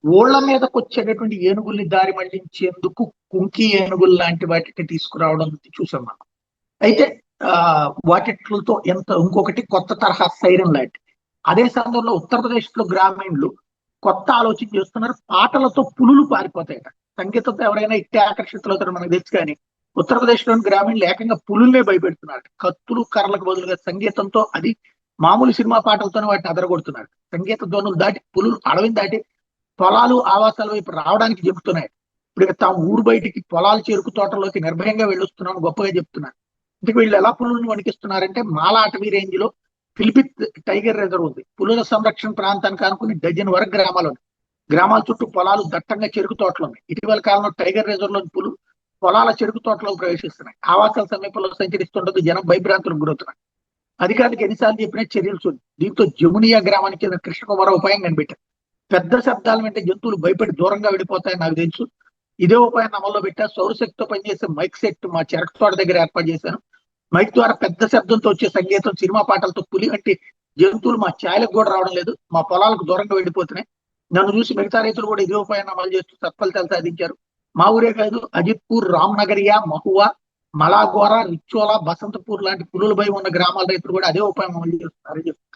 ఓళ్ల మీదకి వచ్చేటటువంటి ఏనుగుల్ని దారి మళ్లించేందుకు కుంకి ఏనుగులు లాంటి వాటిని తీసుకురావడం చూసాం మనం. అయితే ఆ వాటితో ఎంత ఇంకొకటి కొత్త తరహా సైరన్ లాంటి. అదే సమయంలో ఉత్తరప్రదేశ్ లో గ్రామీణులు కొత్త ఆలోచన చేస్తున్నారు. పాటలతో పులులు పారిపోతాయట. సంగీతంతో ఎవరైనా ఇట్టే ఆకర్షితులవుతారో మనకు తెలుసు కానీ ఉత్తరప్రదేశ్ లోని గ్రామీణులు ఏకంగా పులుల్నే భయపెడుతున్నారు. కత్తులు కర్రలకు బదులుగా సంగీతంతో, అది మామూలు సినిమా పాటలతోనే వాటిని అదరగొడుతున్నారు. సంగీత ధ్వనులు దాటి పులులు అడవిని దాటి పొలాలు ఆవాసాల వైపు రావడానికి చెబుతున్నాయి. ఇప్పుడు తాము ఊరు బయటికి పొలాలు చెరుకు తోటలోకి నిర్భయంగా వెళ్ళొస్తున్నామని గొప్పగా చెప్తున్నారు. ఇందుకు వీళ్ళు ఎలా పులులను వణికిస్తున్నారంటే మాలా అటవీ రేంజ్ లో ఫిలిపిత్ టైగర్ రిజర్వ్ ఉంది. పులుల సంరక్షణ ప్రాంతానికి అనుకుని డజన్ వరకు గ్రామాలు ఉన్నాయి. గ్రామాల చుట్టూ పొలాలు, దట్టంగా చెరుకు తోటలు ఉన్నాయి. ఇటీవల కాలంలో టైగర్ రిజర్వ్ లోని పులు పొలాల చెరుకు తోటలో ప్రవేశిస్తున్నాయి. ఆవాసాల సమీపంలో సంచరిస్తుండదు, జనం భయభ్రాంతులకు గురవుతున్నారు. అధికారులకు ఎన్నిసార్లు చెప్పినా చర్యలు చూడండి. దీంతో జమునియా గ్రామానికి చెందిన కృష్ణకుమార్ ఉపాయం కనిపెట్టారు. పెద్ద శబ్దాలు వింటే జంతువులు భయపడి దూరంగా వెళ్ళిపోతాయని నాకు తెలుసు. ఇదే ఉపాయాన్ని అమల్లో పెట్టా. సౌరశక్తితో పనిచేసే మైక్ సెట్ మా చెరకు తోట దగ్గర ఏర్పాటు చేశాను. మైక్ ద్వారా పెద్ద శబ్దంతో వచ్చే సంగీతం, సినిమా పాటలతో పులి వంటి జంతువులు మా ఛాయలకు కూడా రావడం లేదు. మా పొలాలకు దూరంగా వెళ్ళిపోతున్నాయి. నన్ను చూసి మిగతా రైతులు కూడా ఇదే ఉపాయాన్ని అమలు చేస్తూ సత్ఫలితాలు సాధించారు. మా ఊరే కాదు, అజిత్పూర్, రామ్నగరియా, మహువా, మలాగోరా, రిచ్చోలా, బసంతపూర్ లాంటి పులుల భయం ఉన్న గ్రామాల రైతులు కూడా అదే ఉపాయం అమలు చేస్తున్నారని చెప్తున్నారు.